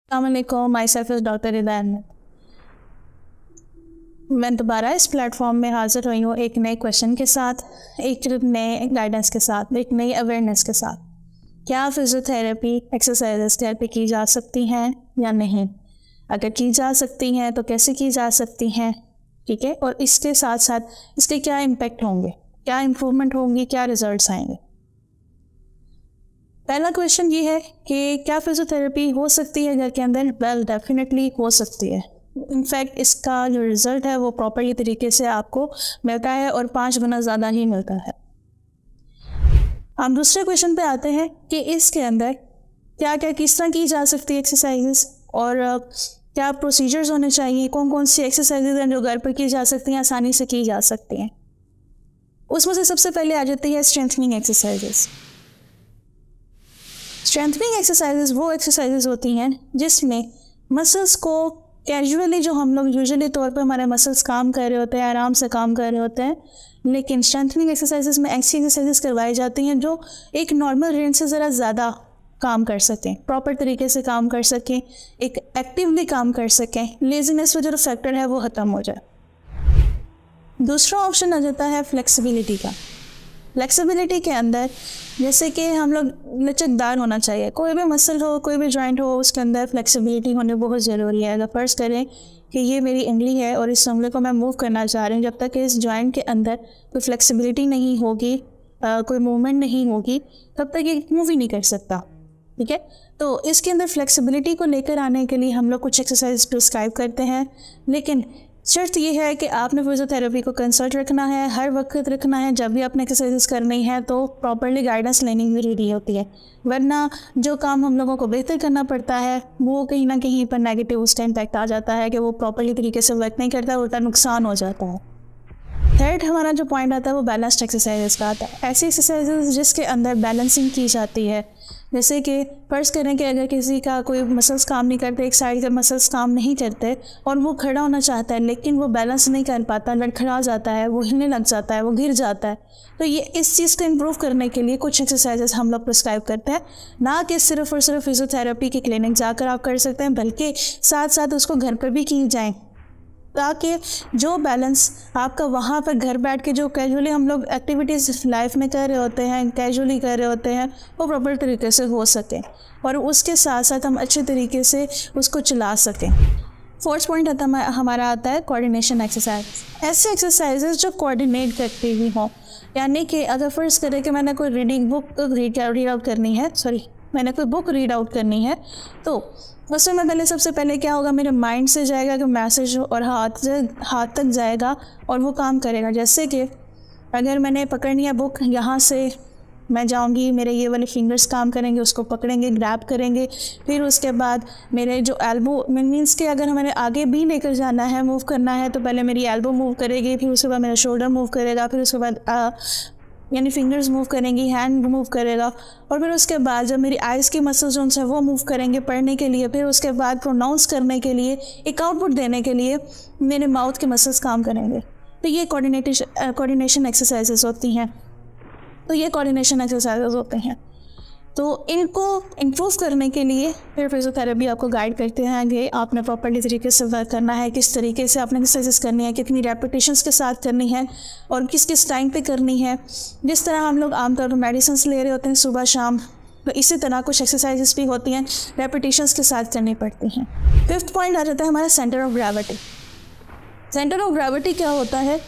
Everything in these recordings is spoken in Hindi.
अस्सलामुअलैकुम, myself is doctor Rida Ahmed. मैं दोबारा इस प्लेटफॉर्म में हाज़िर हुई हूँ एक नए क्वेश्चन के साथ, एक नए गाइडेंस के साथ, एक नई अवेयरनेस के साथ। क्या फिज़ियोथेरेपी एक्सरसाइजेस घर पे की जा सकती हैं या नहीं? अगर की जा सकती हैं तो कैसे की जा सकती हैं? ठीक है, और इसके साथ साथ इसके क्या इम्पेक्ट होंगे, क्या इम्प्रूवमेंट होंगी, क्या रिजल्ट्स आएंगे? पहला क्वेश्चन ये है कि क्या फिज़ियोथेरेपी हो सकती है घर के अंदर? वेल, डेफिनेटली हो सकती है। इनफैक्ट इसका जो रिज़ल्ट है वो प्रॉपर तरीके से आपको मिलता है और 5 गुना ज़्यादा ही मिलता है। हम दूसरे क्वेश्चन पे आते हैं कि इसके अंदर क्या क्या किस तरह की जा सकती है एक्सरसाइजेस और क्या प्रोसीजर्स होने चाहिए, कौन कौन सी एक्सरसाइजेज हैं जो घर पर की जा सकती हैं, आसानी से की जा सकती हैं। उसमें से सबसे पहले आ जाती है स्ट्रेंथनिंग एक्सरसाइजेस। स्ट्रेंथनिंग एक्सरसाइजेज वो एक्सरसाइजेज होती हैं जिसमें मसल्स को कैजुअली, जो हम लोग यूजुअली तौर पर हमारे मसल्स काम कर रहे होते हैं, आराम से काम कर रहे होते हैं, लेकिन स्ट्रेंथनिंग एक्सरसाइजेज में ऐसी एक्सरसाइजेज करवाई जाती हैं जो एक नॉर्मल रेंज से ज़रा ज़्यादा काम कर सकें, प्रॉपर तरीके से काम कर सकें, एक एक्टिवली काम कर सकें, लेजीनेस का जो फैक्टर है वो ख़त्म हो जाए। दूसरा ऑप्शन आ जाता है फ्लेक्सिबिलिटी का। फ्लेक्सिबिलिटी के अंदर जैसे कि हम लोग लचकदार होना चाहिए, कोई भी मसल हो, कोई भी जॉइंट हो, उसके अंदर फ्लेक्सिबिलिटी होने बहुत ज़रूरी है। अगर फ़र्ज़ करें कि ये मेरी उंगली है और इस उंगली को मैं मूव करना चाह रही हूँ, जब तक इस जॉइंट के अंदर कोई फ्लेक्सिबिलिटी नहीं होगी, कोई मूवमेंट नहीं होगी, तब तक ये मूव ही नहीं कर सकता। ठीक है, तो इसके अंदर फ्लेक्सिबिलिटी को लेकर आने के लिए हम लोग कुछ एक्सरसाइज प्रिस्क्राइब करते हैं, लेकिन शर्त यह है कि आपने फिज़ियोथेरेपी को कंसल्ट रखना है, हर वक्त रखना है। जब भी आपने एक्सरसाइजेस करनी है तो प्रॉपरली गाइडेंस लेनी ज़रूरी होती है, वरना जो काम हम लोगों को बेहतर करना पड़ता है वो कहीं ना कहीं पर नेगेटिव उसका इम्पैक्ट आ जाता है कि वो प्रॉपरली तरीके से वर्क नहीं करता, उल्टा नुकसान हो जाता है। थर्ड हमारा जो पॉइंट आता है वो बैलेंस्ड एक्सरसाइजेस का आता है। ऐसी एक्सरसाइजेस जिसके अंदर बैलेंसिंग की जाती है, जैसे कि फ़र्ज़ करें कि अगर किसी का कोई मसल्स काम नहीं करते, एक साइड के मसल्स काम नहीं करते और वो खड़ा होना चाहता है लेकिन वो बैलेंस नहीं कर पाता, लड़खड़ा जाता है, वो हिलने लग जाता है, वो गिर जाता है, तो ये इस चीज़ को इम्प्रूव करने के लिए कुछ एक्सरसाइजेस हम लोग प्रिस्क्राइब करते हैं। ना कि सिर्फ और सिर्फ फिज़ियोथेरेपी की क्लिनिक जाकर आप कर सकते हैं, बल्कि साथ साथ उसको घर पर भी की जाए, ताकि जो बैलेंस आपका वहाँ पर घर बैठ के जो कैजुअली हम लोग एक्टिविटीज़ लाइफ में कर रहे होते हैं, कैजुअली कर रहे होते हैं, वो प्रॉपर तरीके से हो सके और उसके साथ साथ हम अच्छे तरीके से उसको चला सकें। फोर्थ पॉइंट हमारा आता है कोऑर्डिनेशन एक्सरसाइज। ऐसे एक्सरसाइजेज जो कोऑर्डिनेट करती हुई हों, यानी कि अगर फ़र्ज़ करें कि मैंने कोई रीडिंग बुक रीड आउट करनी है, मैंने कोई बुक रीड आउट करनी है, तो उसमें मैं पहले सबसे पहले क्या होगा, मेरे माइंड से जाएगा कि मैसेज और हाथ तक जाएगा और वो काम करेगा। जैसे कि अगर मैंने पकड़नी है बुक, यहाँ से मैं जाऊँगी, मेरे ये वाले फिंगर्स काम करेंगे, उसको पकड़ेंगे, ग्रैब करेंगे, फिर उसके बाद मेरे जो एल्बो मीन्स कि अगर मैंने आगे भी लेकर जाना है, मूव करना है, तो पहले मेरी एल्बो मूव करेगी, फिर उसके बाद मेरा शोल्डर मूव करेगा, फिर उसके बाद यानी फिंगर्स मूव करेंगी, हैंड मूव करेगा, और फिर उसके बाद जब मेरी आइज़ की मसल्स जो है वो मूव करेंगे पढ़ने के लिए, फिर उसके बाद प्रोनाउंस करने के लिए, एक आउटपुट देने के लिए मेरे माउथ के मसल्स काम करेंगे। तो ये कोऑर्डिनेशन एक्सरसाइजेस होती हैं। तो इनको इम्प्रूव करने के लिए फिर फिज़ियोथेरेपी आपको गाइड करते हैं कि आपने प्रॉपर्ली तरीके से वर्क करना है, किस तरीके से आपने एक्सरसाइजेस करनी है, कितनी रेपिटेशंस के साथ करनी है और किस किस टाइम पे करनी है। जिस तरह हम लोग आमतौर पर मेडिसिन ले रहे होते हैं सुबह शाम, तो इसी तरह कुछ एक्सरसाइजेस भी होती हैं, रेपिटेशंस के साथ करनी पड़ती हैं। फिफ्थ पॉइंट आ जाता है हमारा centre of gravity. Centre of gravity क्या होता है?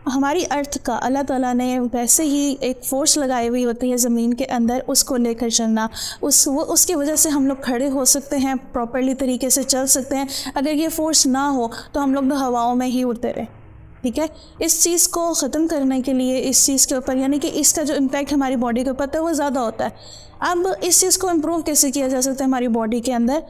हमारी अर्थ का अल्लाह ताला ने वैसे ही एक फ़ोर्स लगाई हुई होती है ज़मीन के अंदर, उसको लेकर चलना, उसकी वजह से हम लोग खड़े हो सकते हैं, प्रॉपर्ली तरीके से चल सकते हैं। अगर ये फ़ोर्स ना हो तो हम लोग तो हवाओं में ही उड़ते रहे। ठीक है, इस चीज़ को ख़त्म करने के लिए इस चीज़ के ऊपर, यानी कि इसका जो इम्पैक्ट हमारी बॉडी के ऊपर है वो ज़्यादा होता है। अब इस चीज़ को इम्प्रूव कैसे किया जा सकता है? हमारी बॉडी के अंदर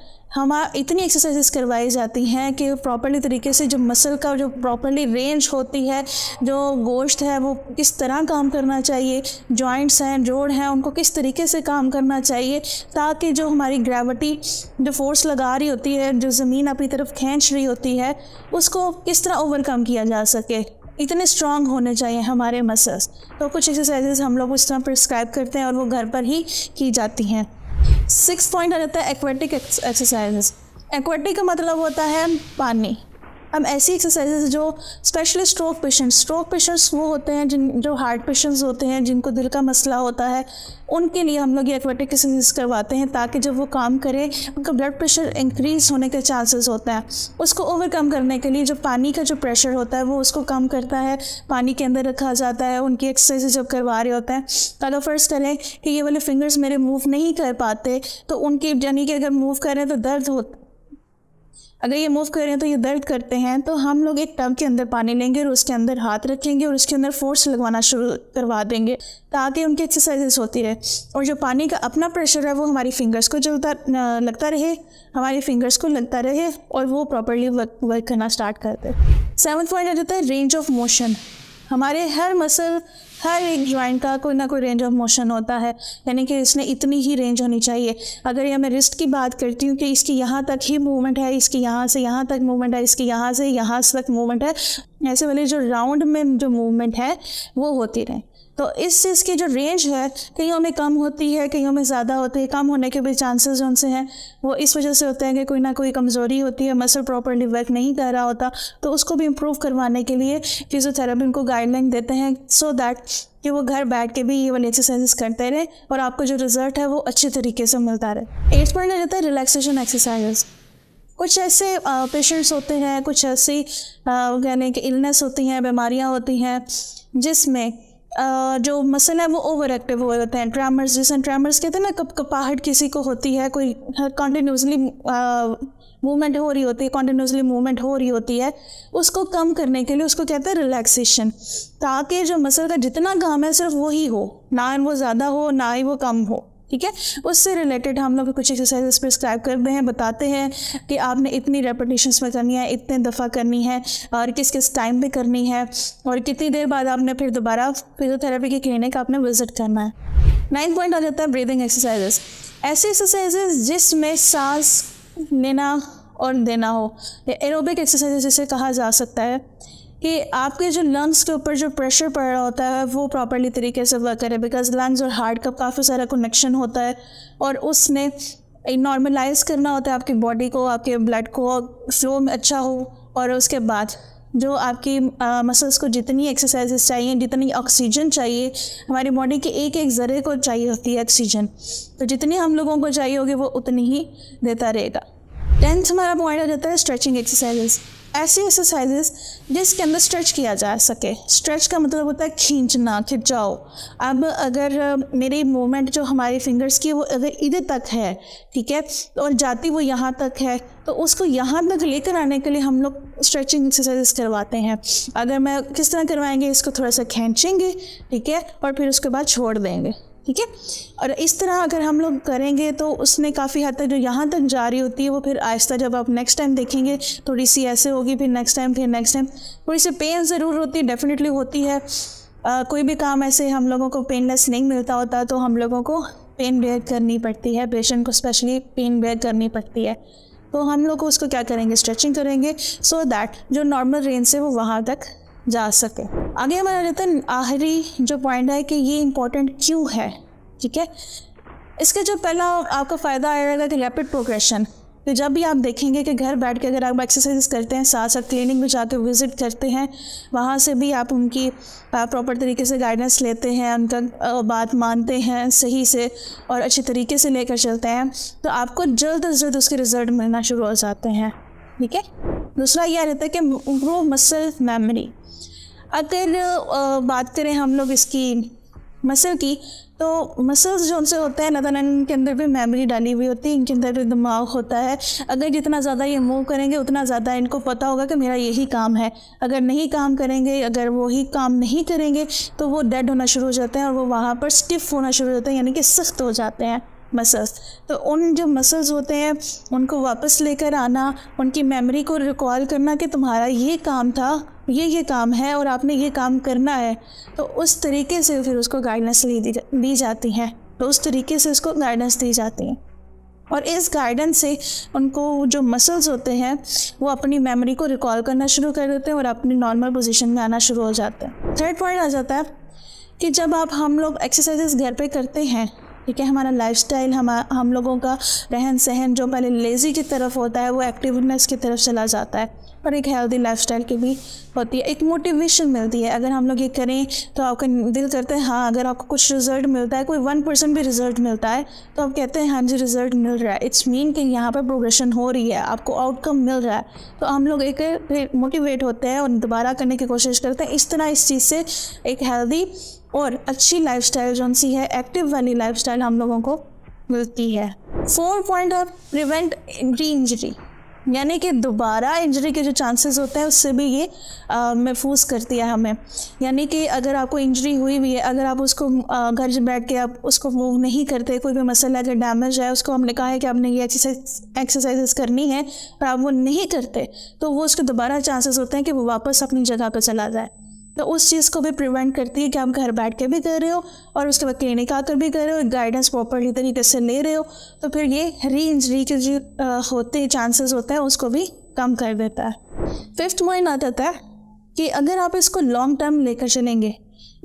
इतनी एक्सरसाइजेस करवाई जाती हैं कि प्रॉपर्ली तरीके से जो मसल का जो प्रॉपर्ली रेंज होती है, जो गोश्त है वो किस तरह काम करना चाहिए, जॉइंट्स हैं, जोड़ हैं, उनको किस तरीके से काम करना चाहिए, ताकि जो हमारी ग्रेविटी जो फोर्स लगा रही होती है, जो ज़मीन अपनी तरफ खींच रही होती है, उसको किस तरह ओवरकम किया जा सके। इतने स्ट्रांग होने चाहिए हमारे मसल्स। तो कुछ एक्सरसाइजेज हम लोग उस तरह प्रिस्क्राइब करते हैं और वो घर पर ही की जाती हैं। 6 पॉइंट आ जाता है एक्वेटिक एक्सरसाइजेस। एक्वेटिक का मतलब होता है पानी। अब ऐसी एक्सरसाइजेज जो स्पेशली स्ट्रोक पेशेंट्स वो होते हैं जो हार्ट पेशेंट्स होते हैं, जिनको दिल का मसला होता है, उनके लिए हम लोग ये एक्वेटिक एक्सरसाइज करवाते हैं ताकि जब वो काम करें उनका ब्लड प्रेशर इंक्रीज होने के चांसेस होता है। उसको ओवरकम करने के लिए जो पानी का जो प्रेशर होता है वो उसको कम करता है, पानी के अंदर रखा जाता है। उनकी एक्सरसाइज जब करवा रहे होते हैं, अगर फर्स्ट करें कि ये वाले फिंगर्स मेरे मूव नहीं कर पाते तो उनकी यानी कि अगर मूव करें तो दर्द होता, अगर ये मूव कर रहे हैं तो ये दर्द करते हैं, तो हम लोग एक टब के अंदर पानी लेंगे और उसके अंदर हाथ रखेंगे और उसके अंदर फोर्स लगवाना शुरू करवा देंगे ताकि उनकी एक्सरसाइजेस होती रहे और जो पानी का अपना प्रेशर है वो हमारी फिंगर्स को लगता रहे, हमारी फिंगर्स को लगता रहे और वो प्रॉपरली वर्क करना स्टार्ट करते। 7th पॉइंट आ जाता है रेंज ऑफ मोशन। हमारे हर मसल, हर एक जॉइंट का कोई ना कोई रेंज ऑफ मोशन होता है, यानी कि इसमें इतनी ही रेंज होनी चाहिए। अगर ये मैं रिस्ट की बात करती हूँ कि इसकी यहाँ तक ही मूवमेंट है, इसकी यहाँ से यहाँ तक मूवमेंट है, इसकी यहाँ से यहाँ तक मूवमेंट है, ऐसे वाले जो राउंड में जो मूवमेंट है वो होती रहे। तो इस चीज़ की जो रेंज है कईयों में कम होती है, कईयों में ज़्यादा होती है। कम होने के भी चांसेस जो उनसे हैं वो इस वजह से होते हैं कि कोई ना कोई कमज़ोरी होती है, मसल प्रॉपर्ली वर्क नहीं कर रहा होता, तो उसको भी इम्प्रूव करवाने के लिए फिजियोथेरेपी उनको गाइडलाइन देते हैं सो दैट कि वो घर बैठ के भी ये वाली एक्सरसाइजेस करते रहे और आपको जो रिजल्ट है वो अच्छे तरीके से मिलता रहे। 8th पॉइंट आ जाता है रिलैक्सेशन एक्सरसाइजेस। कुछ ऐसे पेशेंट्स होते हैं, कुछ ऐसी यानी कि इलनेस होती हैं, बीमारियाँ होती हैं जिसमें जो मसल है वो ओवर एक्टिव हो जाते हैं। ट्रैमर्स, जिसे ट्रैमर्स कहते हैं ना, कपाहट किसी को होती है, कोई कंटिन्यूसली मूवमेंट हो रही होती है, कंटिन्यूसली मूवमेंट हो रही होती है, उसको कम करने के लिए उसको कहते हैं रिलैक्सेशन, ताकि जो मसल का जितना काम है सिर्फ वही हो, ना वो ज़्यादा हो ना ही वो कम हो। ठीक है, उससे रिलेटेड हम लोग कुछ एक्सरसाइजेस प्रिस्क्राइब करते हैं, बताते हैं कि आपने इतनी रेपिटेशंस में करनी है, इतने दफ़ा करनी है और किस किस टाइम पे करनी है और कितनी देर बाद आपने फिर दोबारा फिजियोथेरेपी की क्लिनिक आपने विजिट करना है। 9th पॉइंट आ जाता है ब्रीदिंग एक्सरसाइजेस। ऐसे एक्सरसाइजेस जिसमें सांस लेना और देना हो, एरोबिक एक्सरसाइजेस जिसे कहा जा सकता है, कि आपके जो लंग्स के ऊपर जो प्रेशर पड़ रहा होता है वो प्रॉपर्ली तरीके से वर्क करे, बिकॉज लंग्स और हार्ट का काफ़ी सारा कनेक्शन होता है और उसने नॉर्मलाइज करना होता है आपकी बॉडी को, आपके ब्लड को फ्लो में अच्छा हो। और उसके बाद जो आपकी मसल्स को जितनी एक्सरसाइजेस चाहिए, जितनी ऑक्सीजन चाहिए, हमारी बॉडी के एक एक ज़रे को चाहिए होती है ऑक्सीजन, तो जितनी हम लोगों को चाहिए होगी वो उतनी ही देता रहेगा। 10th हमारा पॉइंट आ जाता है स्ट्रेचिंग एक्सरसाइजेस। ऐसी एक्सरसाइजेस जिसके अंदर स्ट्रेच किया जा सके। स्ट्रेच का मतलब होता है खींचना, खिंचाओ। अब अगर मेरी मूवमेंट जो हमारी फिंगर्स की वो अगर इधर तक है, ठीक है, और जाती वो यहाँ तक है, तो उसको यहाँ तक लेकर आने के लिए हम लोग स्ट्रेचिंग एक्सरसाइजेस करवाते हैं। अगर मैं किस तरह करवाएंगे, इसको थोड़ा सा खींचेंगे, ठीक है, और फिर उसके बाद छोड़ देंगे, ठीक है। और इस तरह अगर हम लोग करेंगे तो उसने काफ़ी हद तक जो यहाँ तक जा रही होती है वो फिर आहिस्ता, जब आप नेक्स्ट टाइम देखेंगे थोड़ी सी ऐसे होगी, फिर नेक्स्ट टाइम थोड़ी सी पेन ज़रूर होती है, डेफिनेटली होती है। कोई भी काम ऐसे हम लोगों को पेनलेस नहीं मिलता होता, तो हम लोगों को पेन बेयर करनी पड़ती है, पेशेंट को स्पेशली पेन बेयर करनी पड़ती है। तो हम लोग उसको क्या करेंगे, स्ट्रेचिंग करेंगे सो दैट जो नॉर्मल रेंज से वो वहाँ तक जा सके। आगे हमारा रहता है आखिरी जो पॉइंट है कि ये इम्पोर्टेंट क्यों है, ठीक है। इसका जो पहला आपका फ़ायदा आएगा कि रैपिड प्रोग्रेशन। तो जब भी आप देखेंगे कि घर बैठ के अगर आप एक्सरसाइज करते हैं, साथ साथ क्लिनिक में जाकर विज़िट करते हैं, वहाँ से भी आप उनकी प्रॉपर तरीके से गाइडेंस लेते हैं, उनका बात मानते हैं सही से और अच्छे तरीके से लेकर चलते हैं, तो आपको जल्द से जल्द उसके रिज़ल्ट मिलना शुरू हो जाते हैं, ठीक है। दूसरा यह रहता है कि इम्प्रूव मसल मेमोरी। अगर बात करें हम लोग इसकी मसल की, तो मसल्स जो उनसे होते हैं ना, इनके अंदर भी मेमोरी डाली हुई होती है, इनके अंदर भी दिमाग होता है। अगर जितना ज़्यादा ये मूव करेंगे उतना ज़्यादा इनको पता होगा कि मेरा यही काम है। अगर नहीं काम करेंगे, अगर वही काम नहीं करेंगे तो वो डेड होना शुरू हो जाते हैं और वो वहाँ पर स्टिफ होना शुरू हो जाते हैं, यानी कि सख्त हो जाते हैं मसल्स। तो उन जो मसल्स होते हैं उनको वापस लेकर आना, उनकी मेमोरी को रिकॉल करना कि तुम्हारा ये काम था, ये काम है और आपने ये काम करना है, तो उस तरीके से फिर उसको गाइडेंस दी जाती है, तो उस तरीके से उसको गाइडेंस दी जाती है। और इस गाइडेंस से उनको जो मसल्स होते हैं वो अपनी मेमोरी को रिकॉल करना शुरू कर देते हैं और अपनी नॉर्मल पोजीशन में आना शुरू हो जाते हैं। 3rd पॉइंट आ जाता है कि जब हम लोग एक्सरसाइजेस घर पे करते हैं ठीक है। हमारा लाइफस्टाइल, हम लोगों का रहन सहन जो पहले लेज़ी की तरफ होता है वो एक्टिवनेस की तरफ चला जाता है, और एक हेल्दी लाइफस्टाइल की भी होती है। एक मोटिवेशन मिलती है, अगर हम लोग ये करें तो आपका दिल करता है हाँ, अगर आपको कुछ रिज़ल्ट मिलता है, कोई 1% भी रिज़ल्ट मिलता है तो आप कहते हैं हाँ जी रिज़ल्ट मिल रहा है, इट्स मीन कि यहाँ पर प्रोग्रेशन हो रही है, आपको आउटकम मिल रहा है, तो हम लोग एक मोटिवेट होते हैं और दोबारा करने की कोशिश करते हैं। इस तरह इस चीज़ से एक हेल्दी और अच्छी लाइफस्टाइल जो सी है, एक्टिव वाली लाइफस्टाइल हम लोगों को मिलती है। 4 पॉइंट ऑफ प्रिवेंट री इंजरी, यानी कि दोबारा इंजरी के जो चांसेस होते हैं उससे भी ये महफूज करती है हमें। यानी कि अगर आपको इंजरी हुई हुई है, अगर आप उसको घर से बैठ के आप उसको मूव नहीं करते, कोई भी मसल अगर डैमेज है, उसको हमने कहा है कि आपने ये एक्सरसाइजेस करनी है और आप वो नहीं करते, तो वो उसके दोबारा चांसेस होते हैं कि वो वापस अपनी जगह पर चला जाए। तो उस चीज़ को भी प्रिवेंट करती है कि आप घर बैठ के भी कर रहे हो और उसके बाद क्लिनिक आकर भी कर रहे हो, गाइडेंस प्रॉपरली तरीके से ले रहे हो, तो फिर ये री इंजरी के जो होते चांसेस होते हैं उसको भी कम कर देता है। 5th पॉइंट आ जाता है कि अगर आप इसको लॉन्ग टर्म लेकर चलेंगे,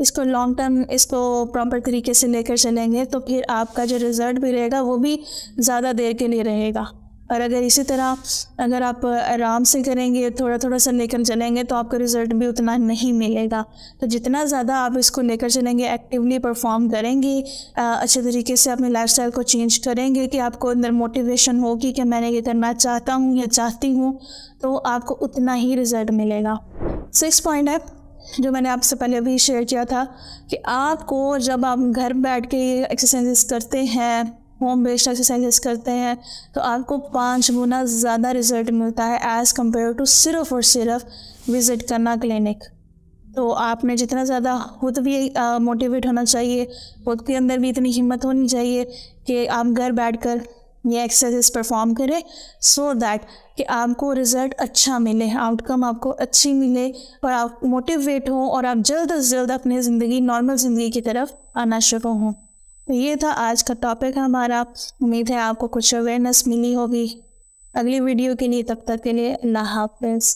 इसको प्रॉपर तरीके से लेकर चलेंगे, तो फिर आपका जो रिज़ल्ट भी रहेगा वो भी ज़्यादा देर के लिए रहेगा। और अगर इसी तरह अगर आप आराम से करेंगे, थोड़ा थोड़ा सा लेकर चलेंगे, तो आपका रिज़ल्ट भी उतना नहीं मिलेगा। तो जितना ज़्यादा आप इसको लेकर चलेंगे, एक्टिवली परफॉर्म करेंगे, अच्छे तरीके से अपने लाइफस्टाइल को चेंज करेंगे कि आपको अंदर मोटिवेशन होगी कि मैंने ये करना चाहता हूँ या चाहती हूँ, तो आपको उतना ही रिज़ल्ट मिलेगा। 6 पॉइंट है जो मैंने आपसे पहले भी शेयर किया था कि आपको जब आप घर बैठ के एक्सरसाइजेस करते हैं, होम बेस्ड एक्सरसाइजेस करते हैं, तो आपको 5 गुना ज़्यादा रिज़ल्ट मिलता है एज़ कम्पेयर टू सिर्फ और सिर्फ विज़िट करना क्लिनिक। तो आप में जितना ज़्यादा खुद भी मोटिवेट होना चाहिए, खुद के अंदर भी इतनी हिम्मत होनी चाहिए कि आप घर बैठकर ये एक्सरसाइजेस परफॉर्म करें, सो दैट कि आपको रिज़ल्ट अच्छा मिले, आउटकम आपको अच्छी मिले और आप मोटिवेट हों और आप जल्द अज जल्द अपनी ज़िंदगी, नॉर्मल ज़िंदगी की तरफ आना शुरू हों। तो ये था आज का टॉपिक हमारा। उम्मीद है आपको कुछ अवेयरनेस मिली होगी। अगली वीडियो के लिए, तब तक के लिए अल्लाह हाफ़िज़।